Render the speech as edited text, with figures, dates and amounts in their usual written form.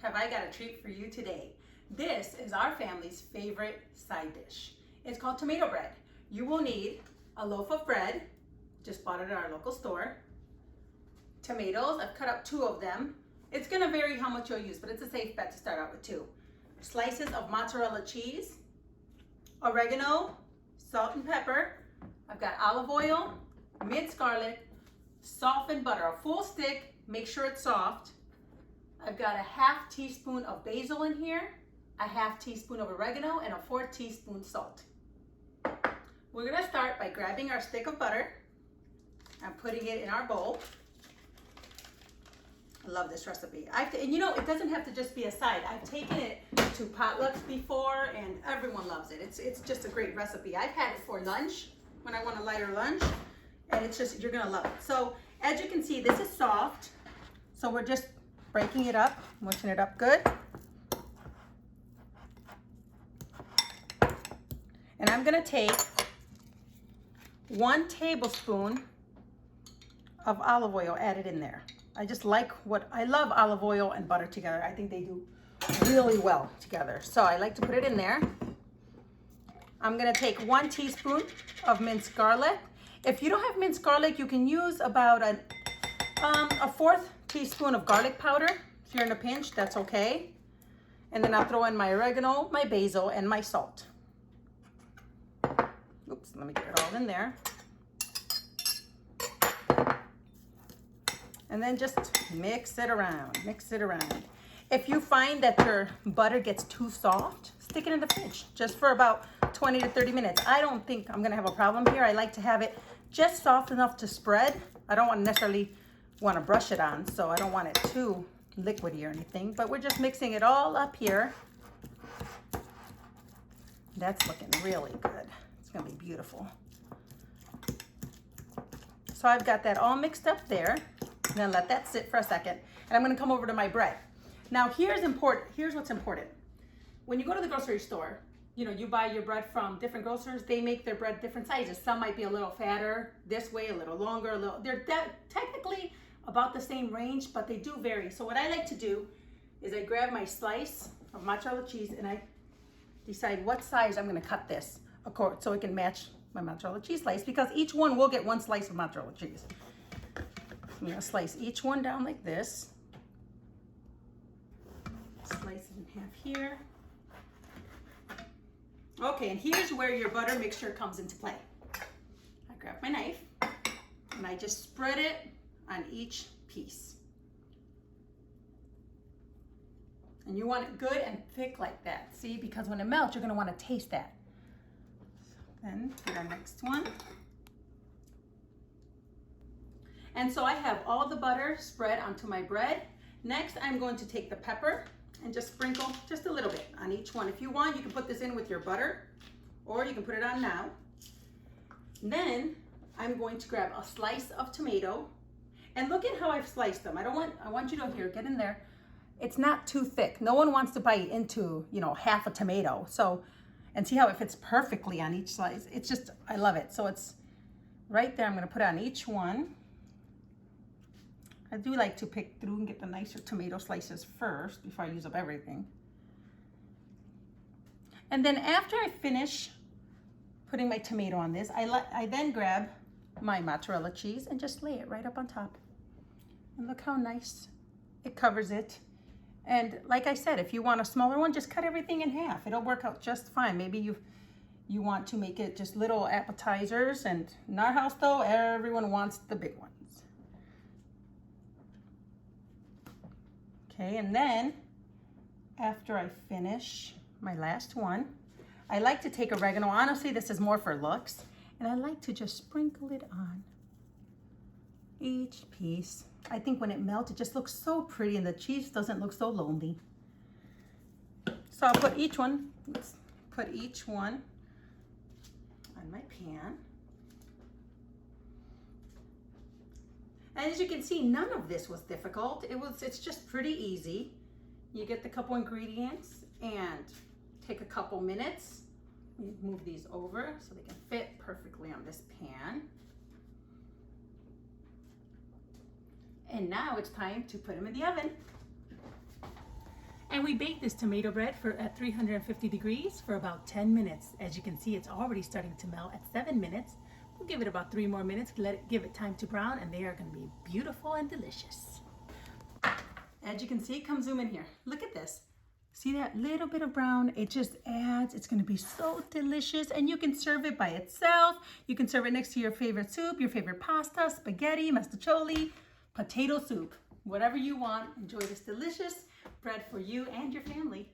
have I got a treat for you today. This is our family's favorite side dish. It's called tomato bread. You will need a loaf of bread, just bought it at our local store. Tomatoes, I've cut up 2 of them. It's gonna vary how much you'll use, but it's a safe bet to start out with 2. Slices of mozzarella cheese, oregano, salt and pepper. I've got olive oil, minced garlic, softened butter, a full stick, make sure it's soft. I've got a 1/2 teaspoon of basil in here, a 1/2 teaspoon of oregano, and a 4 teaspoon salt. We're gonna start by grabbing our stick of butter and putting it in our bowl. I love this recipe. And you know, it doesn't have to just be a side. I've taken it to potlucks before and everyone loves it. It's just a great recipe. I've had it for lunch when I want a lighter lunch, and it's just, you're gonna love it. So as you can see, this is soft. So we're just breaking it up, mushing it up good. And I'm gonna take 1 tablespoon of olive oil added in there. I love olive oil and butter together. I think they do really well together. So I like to put it in there. I'm gonna take 1 teaspoon of minced garlic. If you don't have minced garlic, you can use about a 1/4 teaspoon of garlic powder. If you're in a pinch, that's okay. And then I'll throw in my oregano, my basil, and my salt. Oops, let me get it all in there. And then just mix it around, mix it around. If you find that your butter gets too soft, stick it in the fridge just for about 20 to 30 minutes. I don't think I'm gonna have a problem here. I like to have it just soft enough to spread. I don't necessarily want to brush it on, so I don't want it too liquidy or anything, but we're just mixing it all up here. That's looking really good. It's gonna be beautiful. So I've got that all mixed up there. I'm gonna let that sit for a second, and I'm gonna come over to my bread. Now here's what's important. When you go to the grocery store, you know, you buy your bread from different grocers, they make their bread different sizes. Some might be a little fatter this way, a little longer, they're technically about the same range, but they do vary. So what I like to do is I grab my slice of mozzarella cheese and I decide what size I'm gonna cut this so it can match my mozzarella cheese slice, because each one will get 1 slice of mozzarella cheese. I'm gonna slice each one down like this. Slice it in half here. Okay, and here's where your butter mixture comes into play. I grab my knife and I just spread it on each piece. And you want it good and thick like that, see? Because when it melts, you're gonna wanna taste that. Then for the next one. And so I have all the butter spread onto my bread. Next, I'm going to take the pepper and just sprinkle just a little bit on each one. If you want, you can put this in with your butter, or you can put it on now. Then I'm going to grab a slice of tomato, and look at how I've sliced them. I want you to get in there. It's not too thick. No one wants to bite into, you know, half a tomato. So, and see how it fits perfectly on each slice. It's just, I love it. So it's right there. I'm gonna put it on each one. I do like to pick through and get the nicer tomato slices first before I use up everything. And then after I finish putting my tomato on this, I then grab my mozzarella cheese and just lay it right up on top. And look how nice it covers it. And like I said, if you want a smaller one, just cut everything in half. It'll work out just fine. Maybe you want to make it just little appetizers, and in our house though, everyone wants the big ones. Okay, and then after I finish my last one, I like to take oregano. Honestly, this is more for looks. And I like to just sprinkle it on each piece. I think when it melts, it just looks so pretty and the cheese doesn't look so lonely. So I'll put each one on my pan. And as you can see, none of this was difficult. It's just pretty easy. You get the couple ingredients and take a couple minutes. You move these over so they can fit perfectly on this pan. And now it's time to put them in the oven. And we bake this tomato bread at 350 degrees for about 10 minutes. As you can see, it's already starting to melt at 7 minutes. We'll give it about 3 more minutes, give it time to brown, and they are going to be beautiful and delicious. As you can see, come zoom in here. Look at this. See that little bit of brown? It just adds, it's going to be so delicious, and you can serve it by itself. You can serve it next to your favorite soup, your favorite pasta, spaghetti, mastacholi, potato soup, whatever you want. Enjoy this delicious bread for you and your family.